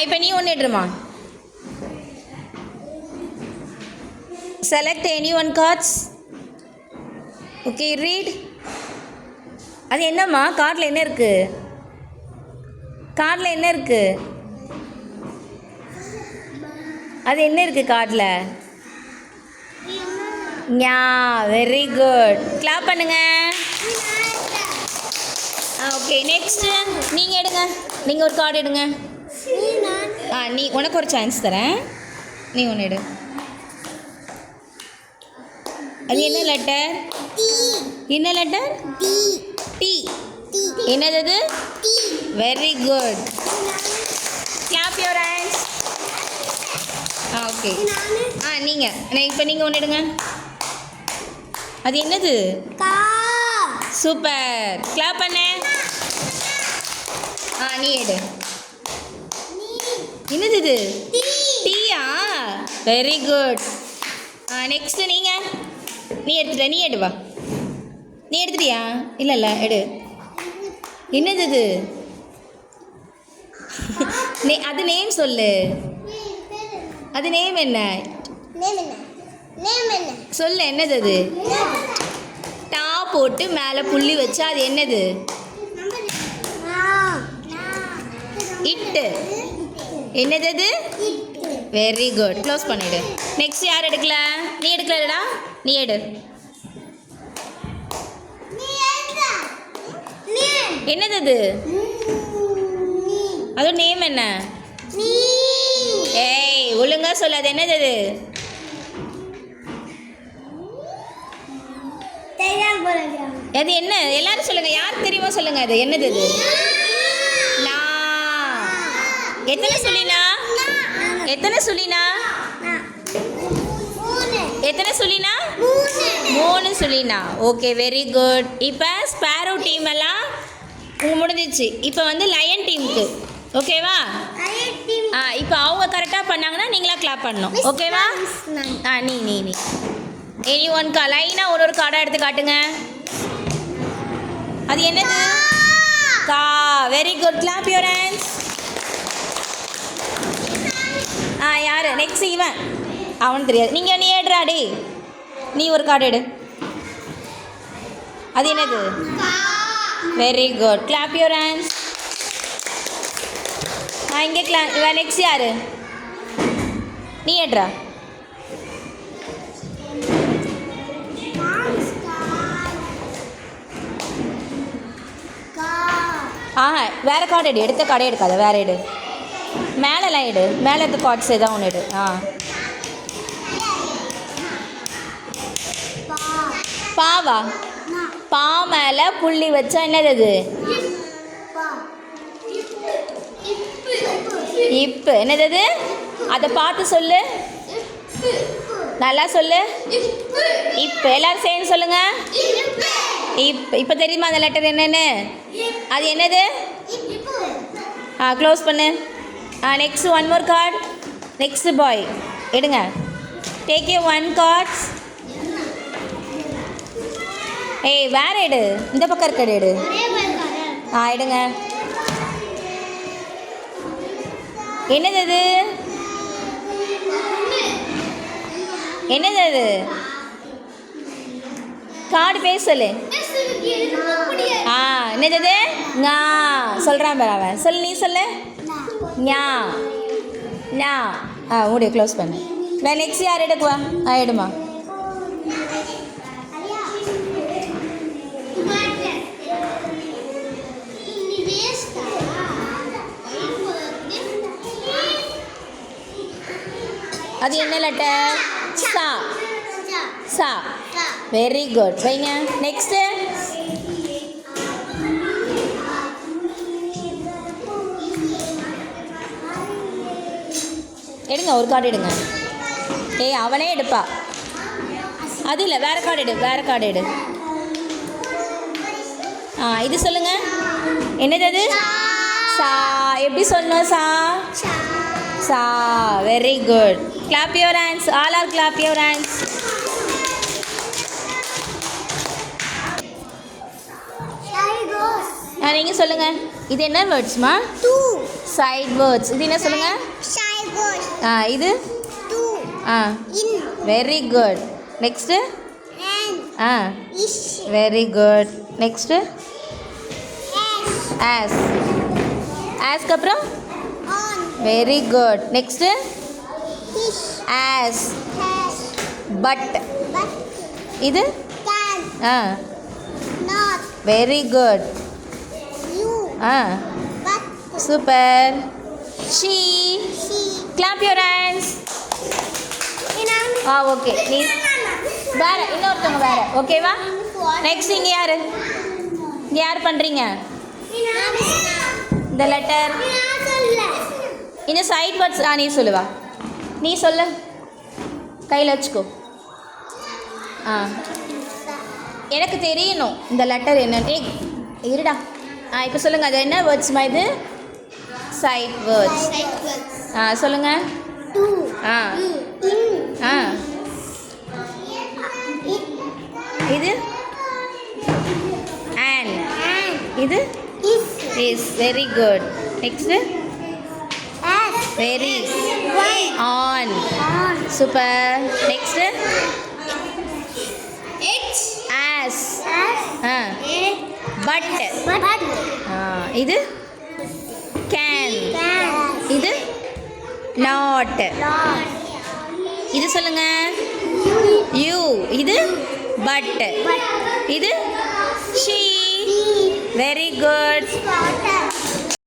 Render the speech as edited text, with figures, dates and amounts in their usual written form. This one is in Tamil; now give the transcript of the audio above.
இப்போ நீ ஒன்று எடுமா. Select any one cards. Okay, read. அது என்னம்மா கார்டில் என்ன இருக்கு? கார்டில் என்ன இருக்கு? அது என்ன இருக்கு கார்டில்? ஞா, வெரி குட். கிளாப் பண்ணுங்க. ஓகே, நெக்ஸ்ட்டு நீங்கள் எடுங்க. நீங்கள் ஒரு கார்டு எடுங்க. நீ உனக்கு ஒரு சான்ஸ் தரேன். நீ ஒன்று எடு. அது என்ன லெட்டர்? என்ன லெட்டர்? டி. என்னது அது? Very good. Clap your hands. Okay. நீங்கள் இப்போ நீங்கள் ஒன்று எடுங்க. அது என்னது? சூப்பர். கிளாப் பண்ணு. நீ எடு. என்னது இது? டீயா? Very good. நெக்ஸ்ட்டு நீங்கள். நீ எடுத்துட்ட. நீ எடுவா. நீ எடுத்துட்டியா? இல்லை எடு. என்னது இது? அது நேம் சொல்லு. அது நேம் என்ன சொல்லு. என்னது அது? டா போட்டு மேலே புள்ளி வச்சா அது என்னது? இட்டு. என்னது அது? Very good. க்ளோஸ் பண்ணிவிடு. நெக்ஸ்ட் யார் எடுக்கல? நீ எடுக்கலடா. நீ எடு. என்னது அது? அது நேம் என்ன? ஏய், ஒழுங்கா சொல்லு. அது என்னது அது? அது என்ன? எல்லாரும் சொல்லுங்க. யாருக்கு தெரியுமா சொல்லுங்க. அது என்னது அது? எத்தனை சொல்லினா? எத்தனை சொல்லினா? எத்தனை சொல்லினா? 3 சொல்லினா. Okay, very good. இப்போ ஸ்பேரோ டீம் எல்லாம் முடிஞ்சிச்சு. இப்போ வந்து லயன் டீமுக்கு. ஓகேவா? இப்போ அவங்க கரெக்டாக பண்ணாங்கன்னா நீங்களா கிளாப் பண்ணணும். ஓகேவா? நீ எனி ஒன் லைனாக ஒரு கார்டாக எடுத்து காட்டுங்க. அது என்னது? கா. Very good. Clap your hands. யார் நெக்ஸ்ட்? இவன். அவனுக்கு தெரியாது. நீ எடுறாடி. நீ ஒரு கார்டு எடு. அது என்னது? Very good. Clap your hands. இங்கே இவன் நெக்ஸ்ட் யார்? நீ எடுறா. வேறு கார்டு எடு. எடுத்த கார்டே எடுக்காத. வேறு எடு. மேலெலாம் எடு. மேலே இருக்க கார்ட்ஸ் ஏதாவது ஒன்று எடு. பாவா? பா மேலே புள்ளி வச்சா என்னது அது? இப்பு. என்னது அது? அதை பார்த்து சொல்லு. நல்லா சொல்லு. இப்போ எல்லாரும் சேர்ந்து சொல்லுங்க. இப்போ தெரியுமா அந்த லெட்டர் என்னன்னு? அது என்னது? க்ளோஸ் பண்ணு. Next one more card. Next boy எடுங்க. Take a 1 cards. வேற எடு. இந்த பக்கம் இருக்க எடு. எடுங்க. என்னது அது? என்னது அது? கார்டு பேச சொல்லு. என்னது அது? ஞா. சொல்கிறான் பாரு அவன். சொல்லு. நீ சொல்லு. ஞா. ஞா. முடிய க்ளோஸ் பண்ணு. நெக்ஸ்ட் யார் எடுக்குவா? எடுமா. அது என்ன லெட்டர்? சா. சா. Very good. வைங்க. நெக்ஸ்ட்டு எடுங்க. ஒரு கார்டு எடுங்க. அவனே எடுப்பா. அது இல்லை. வேறு கார்டு எடு. வேறு கார்டு எடு. இது சொல்லுங்க. என்னது அது? சா. எப்படி சொல்லணும்? சா. சா. Very good. Clap your hands. All are clap your hands. நீங்கள் சொல்லுங்கள். இது என்ன வேர்ட்ஸ்மா? Side words. இது என்ன சொல்லுங்கள்? இது very good. Next very good. Next ask அப்புறம் very good. Next as but. இது very good. Super. She. Clap your hands. Okay. நீ வேற இன்னொருத்தவங்க வேற. ஓகேவா? நெக்ஸ்ட் இங்கே யார் பண்ணுறீங்க? இந்த லெட்டர் இந்த சைட் வேர்ட்ஸ். நீ சொல்லுவா. நீ சொல்லு. கையில் வச்சுக்கோ. எனக்கு தெரியணும் இந்த லெட்டர் என்னன்னு. இருடா. இப்போ சொல்லுங்கள். அது என்ன வேர்ட்ஸ்மா? இது சைட் வேர்ட்ஸ். சொல்லுங்கள். இது and. இது is. Very good. Next very on. Super. Next as. But. இது can. இது not. இது சொல்லுங்க. you. இது but. இது she. Very good.